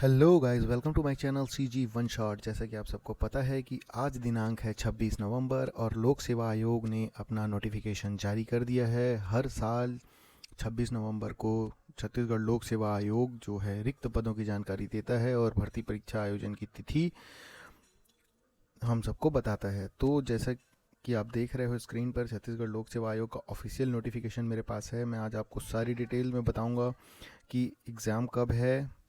Hello guys, welcome to my channel CG one shot. जैसा कि आप सबको पता है कि आज दिनांक है 26 नवंबर और लोक सेवा आयोग ने अपना नोटिफिकेशन जारी कर दिया है। हर साल 26 नवंबर को छत्तीसगढ़ लोक सेवा आयोग जो है रिक्त पदों की जानकारी देता है और भर्ती परीक्षा आयोजन की तिथि हम सबको बताता है। तो जैसा कि आप देख रहे हो स्क्रीन पर, छत्तीसगढ़ लोक सेवा आयोग का ऑफिशियल नोटिफिकेशन मेरे पास है। मैं आज आपको सारी डिटेल में बताऊंगा कि एग्ज़ाम कब है,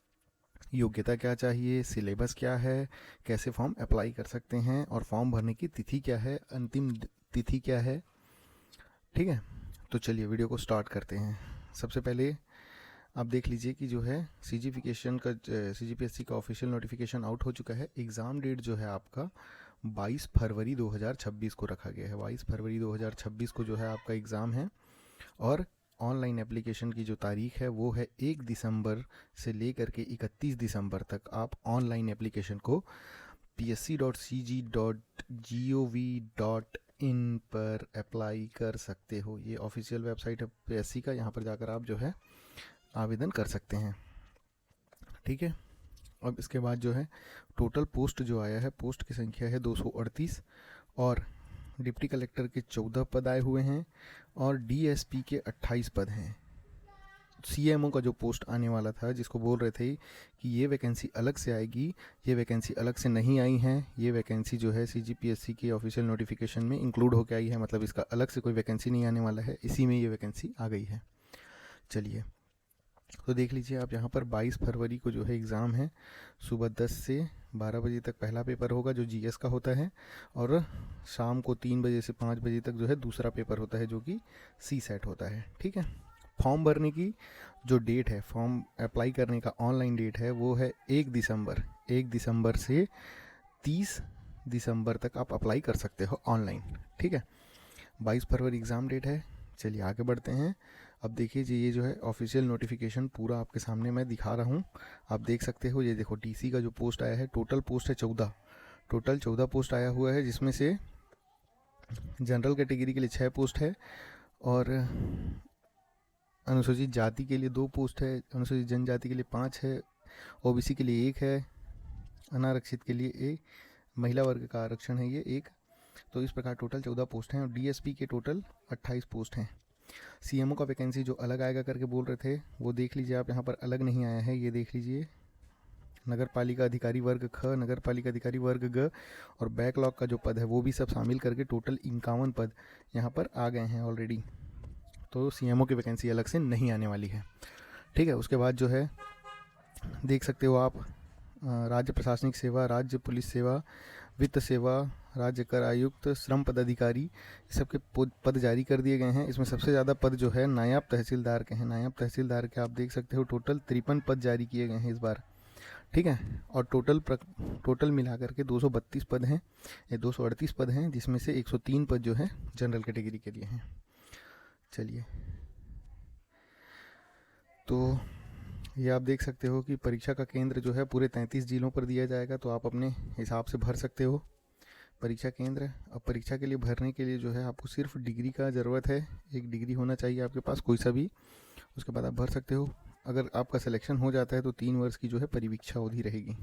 योग्यता क्या चाहिए, सिलेबस क्या है, कैसे फॉर्म अप्लाई कर सकते हैं और फॉर्म भरने की तिथि क्या है, अंतिम तिथि क्या है। ठीक है, तो चलिए वीडियो को स्टार्ट करते हैं। सबसे पहले आप देख लीजिए कि जो है सीजीफिकेशन का सीजीपीएससी का ऑफिशियल नोटिफिकेशन आउट हो चुका है। एग्ज़ाम डेट जो है आपका 22 फरवरी 2026 को रखा गया है। 22 फरवरी 2026 को जो है आपका एग्ज़ाम है और ऑनलाइन एप्लीकेशन की जो तारीख है वो है 1 दिसंबर से लेकर के 31 दिसंबर तक आप ऑनलाइन एप्लीकेशन को psc.cg.gov.in पर अप्लाई कर सकते हो। ये ऑफिशियल वेबसाइट है पीएससी का, यहाँ पर जाकर आप जो है आवेदन कर सकते हैं। ठीक है, अब इसके बाद जो है टोटल पोस्ट जो आया है, पोस्ट की संख्या है 238 और डिप्टी कलेक्टर के 14 पद आए हुए हैं और डीएसपी के 28 पद हैं। सीएमओ का जो पोस्ट आने वाला था, जिसको बोल रहे थे कि ये वैकेंसी अलग से आएगी, ये वैकेंसी अलग से नहीं आई हैं। ये वैकेंसी जो है सीजीपीएससी के ऑफिशियल नोटिफिकेशन में इंक्लूड होकर आई है, मतलब इसका अलग से कोई वैकेंसी नहीं आने वाला है, इसी में ये वैकेंसी आ गई है। चलिए, तो देख लीजिए आप यहाँ पर 22 फरवरी को जो है एग्ज़ाम है। सुबह 10 से 12 बजे तक पहला पेपर होगा जो जीएस का होता है, और शाम को 3 बजे से 5 बजे तक जो है दूसरा पेपर होता है जो कि सी सेट होता है। ठीक है, फॉर्म भरने की जो डेट है, फॉर्म अप्लाई करने का ऑनलाइन डेट है, वो है 1 दिसंबर से 30 दिसंबर तक आप अप्लाई कर सकते हो ऑनलाइन। ठीक है, 22 फरवरी एग्ज़ाम डेट है। चलिए आगे बढ़ते हैं। अब देखिए जी, ये जो है ऑफिशियल नोटिफिकेशन पूरा आपके सामने मैं दिखा रहा हूँ, आप देख सकते हो। ये देखो डीसी का जो पोस्ट आया है, टोटल पोस्ट है 14, टोटल 14 पोस्ट आया हुआ है, जिसमें से जनरल कैटेगरी के लिए 6 पोस्ट है और अनुसूचित जाति के लिए 2 पोस्ट है, अनुसूचित जनजाति के लिए 5 है, ओबीसी के लिए 1 है, अनारक्षित के लिए 1, महिला वर्ग का आरक्षण है ये 1। तो इस प्रकार टोटल 14 पोस्ट हैं और डीएसपी के टोटल 28 पोस्ट हैं। सीएमओ का वैकेंसी जो अलग आएगा करके बोल रहे थे, वो देख लीजिए आप, यहाँ पर अलग नहीं आया है, ये देख लीजिए। नगर पालिका अधिकारी वर्ग ख, नगर पालिका अधिकारी वर्ग ग और बैकलॉग का जो पद है वो भी सब शामिल करके टोटल 51 पद यहाँ पर आ गए हैं ऑलरेडी। तो सीएमओ की वैकेंसी अलग से नहीं आने वाली है। ठीक है, उसके बाद जो है देख सकते हो आप, राज्य प्रशासनिक सेवा, राज्य पुलिस सेवा, वित्त सेवा, राज्य कर आयुक्त, श्रम पदाधिकारी, सबके पद जारी कर दिए गए हैं। इसमें सबसे ज़्यादा पद जो है नायब तहसीलदार के हैं। नायब तहसीलदार के आप देख सकते हो टोटल 53 पद जारी किए गए हैं इस बार। ठीक है, और टोटल मिला करके 232 पद हैं, ये 238 पद हैं, जिसमें से 103 पद जो है जनरल कैटेगरी के लिए हैं। चलिए, तो ये आप देख सकते हो कि परीक्षा का केंद्र जो है पूरे 33 जिलों पर दिया जाएगा, तो आप अपने हिसाब से भर सकते हो परीक्षा केंद्र। अब परीक्षा के लिए भरने के लिए जो है आपको सिर्फ डिग्री का ज़रूरत है, एक डिग्री होना चाहिए आपके पास कोई सा भी, उसके बाद आप भर सकते हो। अगर आपका सिलेक्शन हो जाता है तो 3 वर्ष की जो है परीक्षा अवधि रहेगी।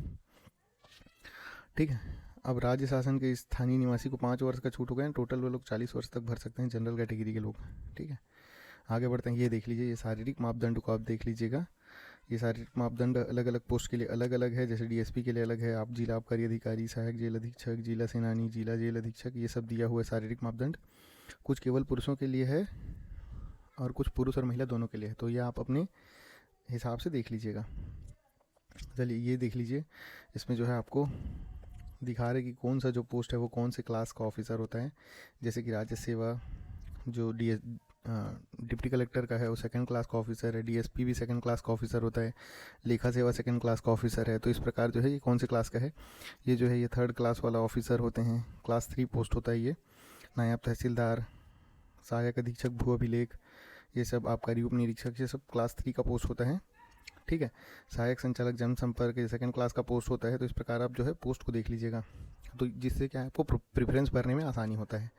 ठीक है, अब राज्य शासन के स्थानीय निवासी को 5 वर्ष का छूट हो गए, टोटल वो लोग 40 वर्ष तक भर सकते हैं, जनरल कैटेगरी के लोग। ठीक है, आगे बढ़ते हैं। ये देख लीजिए, ये शारीरिक मापदंड को आप देख लीजिएगा। ये शारीरिक मापदंड अलग अलग पोस्ट के लिए अलग अलग है। जैसे डीएसपी के लिए अलग है, आप जिला आबकारी अधिकारी, सहायक जेल अधीक्षक, जिला सेनानी, जिला जेल अधीक्षक, ये सब दिया हुआ है शारीरिक मापदंड। कुछ केवल पुरुषों के लिए है और कुछ पुरुष और महिला दोनों के लिए है, तो ये आप अपने हिसाब से देख लीजिएगा। चलिए, ये देख लीजिए, इसमें जो है आपको दिखा रहे कि कौन सा जो पोस्ट है वो कौन से क्लास का ऑफिसर होता है। जैसे कि राज्य सेवा जो डिप्टी कलेक्टर का है वो 2nd क्लास का ऑफिसर है, डीएसपी भी 2nd क्लास का ऑफिसर होता है, लेखा सेवा 2nd क्लास का ऑफिसर है। तो इस प्रकार जो है ये कौन से क्लास का है, ये जो है ये 3rd क्लास वाला ऑफिसर होते हैं। क्लास 3 पोस्ट होता है ये। नायब तहसीलदार, सहायक अधीक्षक भू अभिलेख, ये सब आबकारी उप निरीक्षक, ये सब क्लास 3 का पोस्ट होता है। ठीक है, सहायक संचालक जनसंपर्क, ये 2nd क्लास का पोस्ट होता है। तो इस प्रकार आप जो है पोस्ट को देख लीजिएगा, तो जिससे क्या है आपको प्रेफरेंस भरने में आसानी होता है।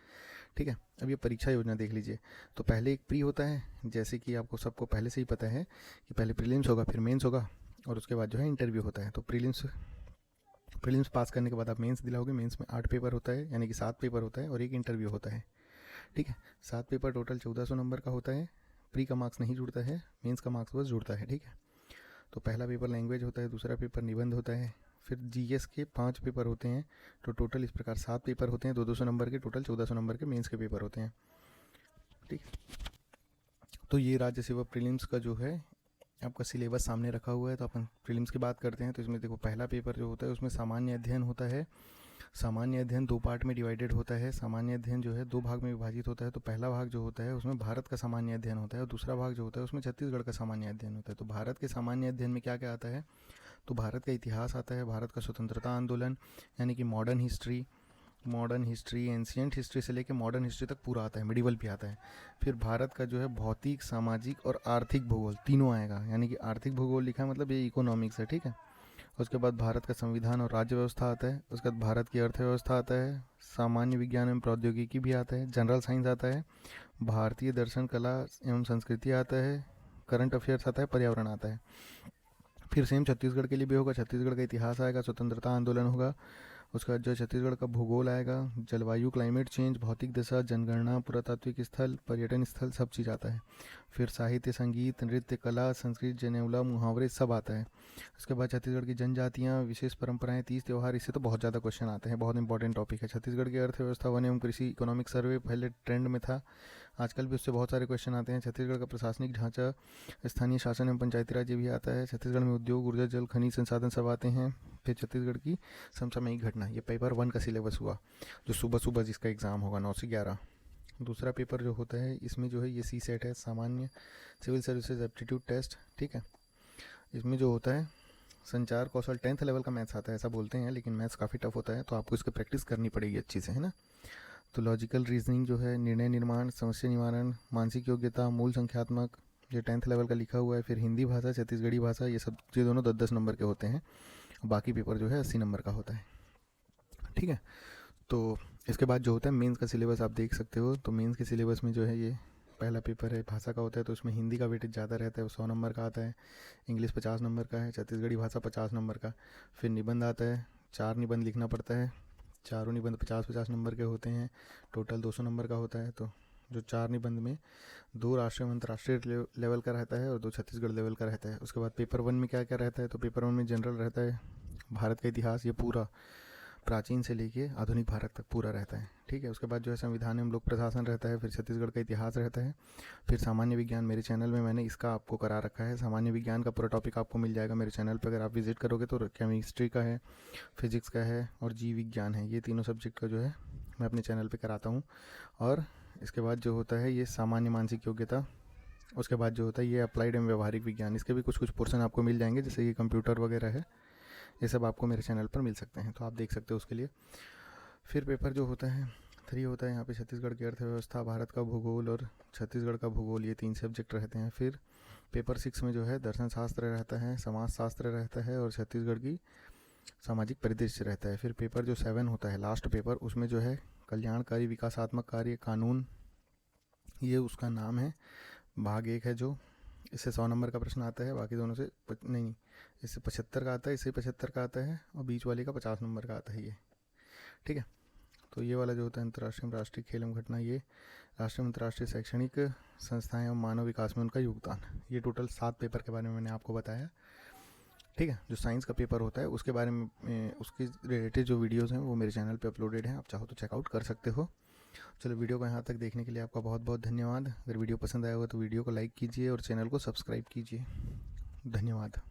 ठीक है, अब ये परीक्षा योजना देख लीजिए। तो पहले एक प्री होता है, जैसे कि आपको सबको पहले से ही पता है कि पहले प्रीलिम्स होगा, फिर मेंस होगा और उसके बाद जो है इंटरव्यू होता है। तो प्रीलिम्स पास करने के बाद आप मेंस दिलाओगे। मेंस में 8 पेपर होता है, यानी कि 7 पेपर होता है और एक इंटरव्यू होता है। ठीक है, 7 पेपर टोटल 1400 नंबर का होता है। प्री का मार्क्स नहीं जुड़ता है, मेंस का मार्क्स बस जुड़ता है। ठीक है, तो पहला पेपर लैंग्वेज होता है, दूसरा पेपर निबंध होता है, फिर जीएस के 5 पेपर होते हैं। तो टोटल इस प्रकार 7 पेपर होते हैं, 200 नंबर के, टोटल 1400 नंबर के मेंस के पेपर होते हैं। ठीक, तो ये राज्य सेवा प्रीलिम्स का जो है आपका सिलेबस सामने रखा हुआ है। तो अपन प्रीलिम्स की बात करते हैं। तो इसमें देखो, पहला पेपर जो होता है उसमें सामान्य अध्ययन होता है। सामान्य अध्ययन 2 पार्ट में डिवाइडेड होता है। सामान्य अध्ययन जो है 2 भाग में विभाजित होता है। तो पहला भाग जो होता है उसमें भारत का सामान्य अध्ययन होता है और दूसरा भाग जो होता है उसमें छत्तीसगढ़ का सामान्य अध्ययन होता है। तो भारत के सामान्य अध्ययन में क्या क्या आता है? तो भारत का इतिहास आता है, भारत का स्वतंत्रता आंदोलन यानी कि मॉडर्न हिस्ट्री, एंशियंट हिस्ट्री से लेकर मॉडर्न हिस्ट्री तक पूरा आता है, मिडिवल भी आता है। फिर भारत का जो है भौतिक, सामाजिक और आर्थिक भूगोल तीनों आएगा, यानी कि आर्थिक भूगोल लिखा है मतलब ये इकोनॉमिक्स है। ठीक है, उसके बाद भारत का संविधान और राज्य व्यवस्था आता है। उसके बाद भारत की अर्थव्यवस्था आता है, सामान्य विज्ञान एवं प्रौद्योगिकी भी आता है, जनरल साइंस आता है, भारतीय दर्शन, कला एवं संस्कृति आता है, करंट अफेयर्स आता है, पर्यावरण आता है। फिर सेम छत्तीसगढ़ के लिए भी होगा, छत्तीसगढ़ का इतिहास आएगा, स्वतंत्रता आंदोलन होगा। उसका जो छत्तीसगढ़ का भूगोल आएगा, जलवायु, क्लाइमेट चेंज, भौतिक दशा, जनगणना, पुरातात्विक स्थल, पर्यटन स्थल, सब चीज़ आता है। फिर साहित्य, संगीत, नृत्य, कला, संस्कृत, जनेऊला, मुहावरे सब आता है। उसके बाद छत्तीसगढ़ की जनजातियाँ, विशेष परंपराएं, तीज त्यौहार, इससे तो बहुत ज़्यादा क्वेश्चन आते हैं, बहुत इंपॉर्टेंट टॉपिक है। छत्तीसगढ़ की अर्थव्यवस्था, वन एवं कृषि इकोनॉमिक सर्वे पहले ट्रेंड में था, आजकल भी उससे बहुत सारे क्वेश्चन आते हैं। छत्तीसगढ़ का प्रशासनिक ढांचा, स्थानीय शासन एवं पंचायती राज भी आता है। छत्तीसगढ़ में उद्योग, ऊर्जा, जल, खनिज संसाधन सब आते हैं। फिर छत्तीसगढ़ की समसामयिक घटना, ये पेपर 1 का सिलेबस हुआ, जो सुबह सुबह जिसका एग्ज़ाम होगा 9 से 11। दूसरा पेपर जो होता है इसमें जो है ये सी सेट है, सामान्य सिविल सर्विसेज एप्टीट्यूड टेस्ट। ठीक है, इसमें जो होता है संचार कौशल 10th लेवल का मैथ्स आता है, ऐसा बोलते हैं, लेकिन मैथ्स काफ़ी टफ होता है, तो आपको इसकी प्रैक्टिस करनी पड़ेगी अच्छी से, है ना। तो लॉजिकल रीजनिंग जो है, निर्णय निर्माण, समस्या निवारण, मानसिक योग्यता, मूल संख्यात्मक, ये 10th लेवल का लिखा हुआ है। फिर हिंदी भाषा, छत्तीसगढ़ी भाषा, ये सब ये दोनों 10-10 नंबर के होते हैं। बाकी पेपर जो है 80 नंबर का होता है। ठीक है, तो इसके बाद जो होता है मेंस का सिलेबस आप देख सकते हो। तो मेंस के सिलेबस में जो है ये पहला पेपर है भाषा का होता है, तो उसमें हिंदी का वेटेज ज़्यादा रहता है, वो 100 नंबर का आता है। इंग्लिश 50 नंबर का है, छत्तीसगढ़ी भाषा 50 नंबर का। फिर निबंध आता है, 4 निबंध लिखना पड़ता है, चारों निबंध 50-50 नंबर के होते हैं, टोटल 200 नंबर का होता है। तो जो 4 निबंध में 2 राष्ट्रीय और अंतर्राष्ट्रीय लेवल का रहता है और 2 छत्तीसगढ़ लेवल का रहता है। उसके बाद पेपर 1 में क्या क्या रहता है? तो पेपर 1 में जनरल रहता है, भारत का इतिहास, ये पूरा प्राचीन से लेके आधुनिक भारत तक पूरा रहता है। ठीक है, उसके बाद जो है संविधान एवं लोक प्रशासन रहता है, फिर छत्तीसगढ़ का इतिहास रहता है, फिर सामान्य विज्ञान, मेरे चैनल में मैंने इसका आपको करा रखा है, सामान्य विज्ञान का पूरा टॉपिक आपको मिल जाएगा मेरे चैनल पर, अगर आप विजिट करोगे तो। केमिस्ट्री का है, फिजिक्स का है और जीव विज्ञान है, ये तीनों सब्जेक्ट का जो है मैं अपने चैनल पर कराता हूँ। और इसके बाद जो होता है ये सामान्य मानसिक योग्यता, उसके बाद जो होता है ये अप्लाइड एवं व्यवहारिक विज्ञान, इसके भी कुछ कुछ पोर्शन आपको मिल जाएंगे, जैसे ये कंप्यूटर वगैरह है, ये सब आपको मेरे चैनल पर मिल सकते हैं, तो आप देख सकते हो उसके लिए। फिर पेपर जो होता है 3 होता है, यहाँ पे छत्तीसगढ़ की अर्थव्यवस्था, भारत का भूगोल और छत्तीसगढ़ का भूगोल, ये 3 सब्जेक्ट रहते हैं। फिर पेपर 6 में जो है दर्शन शास्त्र रहता है, समाज शास्त्र रहता है और छत्तीसगढ़ की सामाजिक परिदृश्य रहता है। फिर पेपर जो 7 होता है, लास्ट पेपर, उसमें जो है कल्याणकारी, विकासात्मक कार्य, कानून, ये उसका नाम है। भाग 1 है जो, इससे 100 नंबर का प्रश्न आता है, बाकी दोनों से नहीं, इससे 75 का आता है, इससे 75 का आता है और बीच वाले का 50 नंबर का आता है ये। ठीक है, तो ये वाला जो होता है अंतर्राष्ट्रीय एवं राष्ट्रीय खेल एवं घटना, ये राष्ट्रीय अंतर्राष्ट्रीय शैक्षणिक संस्थाएं एवं मानव विकास में उनका योगदान, ये टोटल 7 पेपर के बारे में मैंने आपको बताया। ठीक है, जो साइंस का पेपर होता है उसके बारे में उसके रिलेटेड जो वीडियोज़ हैं वो मेरे चैनल पे अपलोडेड हैं, आप चाहो तो चेकआउट कर सकते हो। चलो, वीडियो को यहाँ तक देखने के लिए आपका बहुत बहुत धन्यवाद। अगर वीडियो पसंद आया हो तो वीडियो को लाइक कीजिए और चैनल को सब्सक्राइब कीजिए। धन्यवाद।